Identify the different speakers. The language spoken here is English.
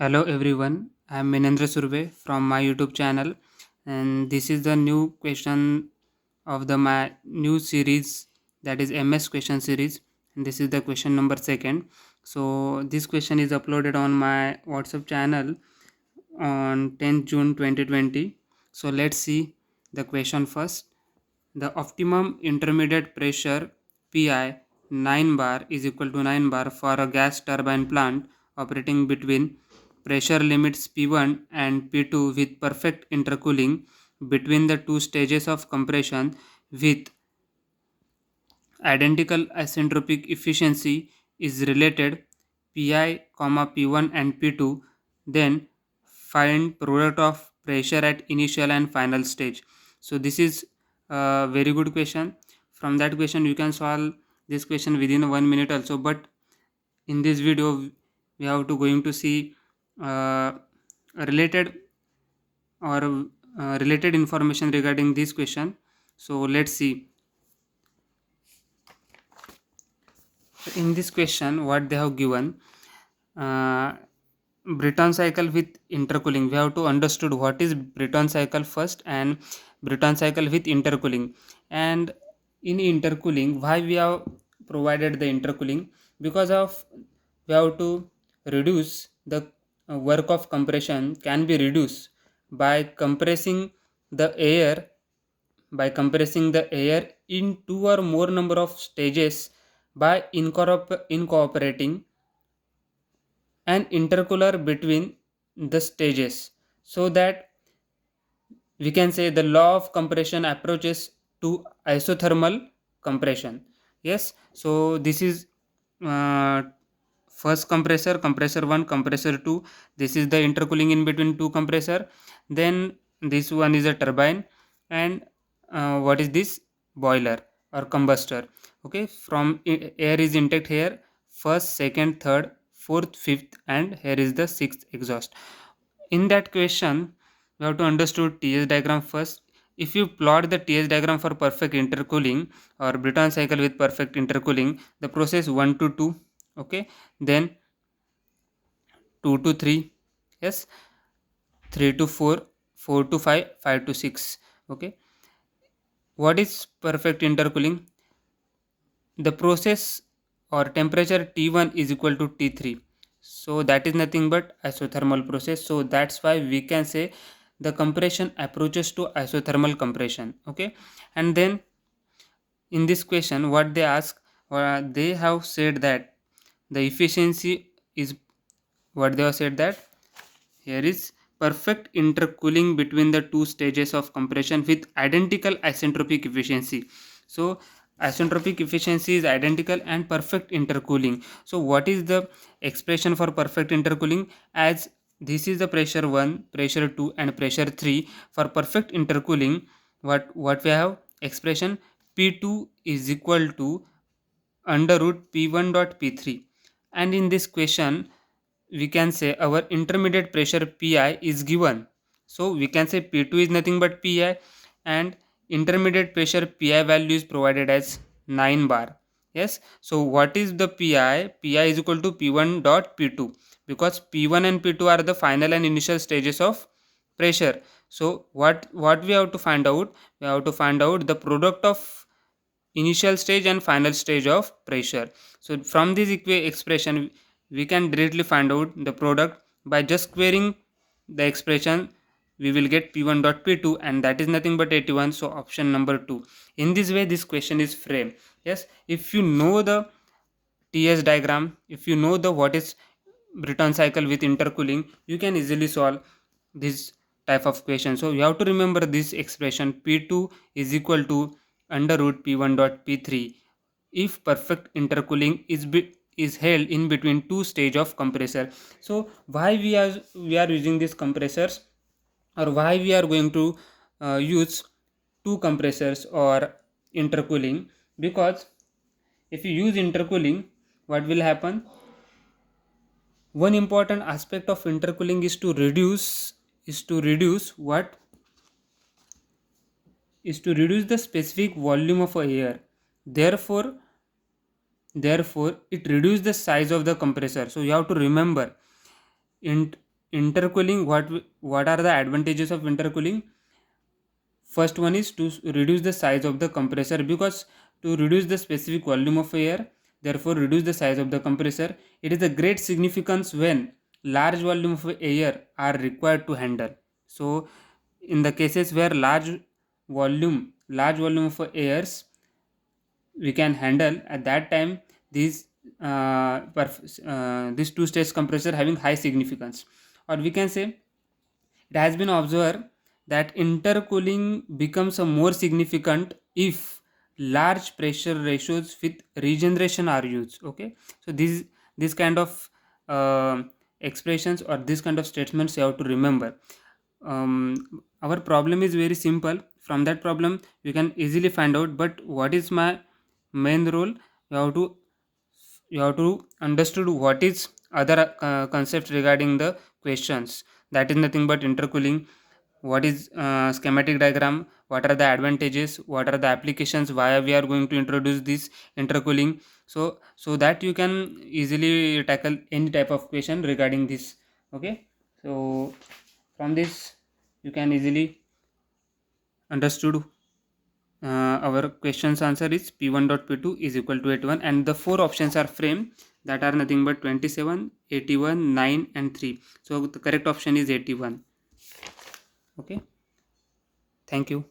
Speaker 1: Hello everyone, I am Minendra Surve from my YouTube channel, and this is the new question of the my new series, that is MS question series, and this is the question number second. So this question is uploaded on my WhatsApp channel on 10th June 2020. So let's see the question first. The optimum intermediate pressure PI 9 bar is equal to 9 bar for a gas turbine plant operating between pressure limits P1 and P2 with perfect intercooling between the two stages of compression with identical isentropic efficiency is related Pi, P1 and P2. Then find product of pressure at initial and final stage. So this is a very good question. From that question you can solve this question within 1 minute also, but in this video we have to going to see uh, related or related information regarding this question. So let's see. In this question what they have given, uh, Breton cycle with intercooling. We have to understood what is Breton cycle first and Breton cycle with intercooling. And in intercooling, why we have provided the intercooling? Because of we have to reduce the work of compression can be reduced by compressing the air in two or more number of stages by incorporating an intercooler between the stages, so that we can say the law of compression approaches to isothermal compression. Yes, so this is uh, first compressor 1, compressor 2. This is the intercooling in between two compressor. Then this one is a turbine, and what is this? Boiler or combustor. Okay, from air is intake here, first, second, third, fourth, fifth, and here is the sixth exhaust. In that question we have to understood TS diagram first. If you plot the TS diagram for perfect intercooling or Breton cycle with perfect intercooling, the process 1 to 2, okay, then 2 to 3, yes, 3 to 4, 4 to 5, 5 to 6, okay. What is perfect intercooling? The process or temperature T1 is equal to T3, so that is nothing but isothermal process. So that's why we can say the compression approaches to isothermal compression, okay. And then in this question what they ask, they have said that the efficiency is, what they have said that here is perfect intercooling between the two stages of compression with identical isentropic efficiency. So isentropic efficiency is identical and perfect intercooling. So what is the expression for perfect intercooling? As this is the pressure 1, pressure 2 and pressure 3. For perfect intercooling, what we have expression P2 is equal to under root P1 dot P3. And in this question we can say our intermediate pressure Pi is given. So we can say P2 is nothing but Pi, and intermediate pressure Pi value is provided as 9 bar. Yes. So what is the Pi? Pi is equal to P1 dot P2, because P1 and P2 are the final and initial stages of pressure. So what we have to find out? We have to find out the product of initial stage and final stage of pressure. So from this expression we can directly find out the product by just squaring the expression. We will get P1 dot P2, and that is nothing but 81. So option number 2. In this way this question is framed. Yes, if you know the TS diagram, if you know the what is Breton cycle with intercooling, you can easily solve this type of question. So you have to remember this expression P2 is equal to under root P1 dot P3 if perfect intercooling is held in between two stage of compressor. So why we are using these compressors, or why we are going to use two compressors or intercooling? Because if you use intercooling, what will happen? One important aspect of intercooling is to reduce the specific volume of air. Therefore therefore it reduces the size of the compressor. So you have to remember, intercooling, what are the advantages of intercooling? First one is to reduce the size of the compressor, because to reduce the specific volume of air, therefore reduce the size of the compressor. It is a great significance when large volume of air are required to handle. So in the cases where large volume of airs we can handle, at that time these this two stage compressor having high significance. Or we can say, it has been observed that intercooling becomes a more significant if large pressure ratios with regeneration are used. Okay, so this kind of expressions or this kind of statements you have to remember. Our problem is very simple. From that problem you can easily find out, but what is my main role? You have to understood what is other concepts regarding the questions. That is nothing but intercooling. What is schematic diagram? What are the advantages? What are the applications? Why we are going to introduce this intercooling? So that you can easily tackle any type of question regarding this. Okay, so from this you can easily understood our question's answer is p1 dot p2 is equal to 81, and the four options are framed, that are nothing but 27, 81, 9 and 3. So the correct option is 81. Okay, thank you.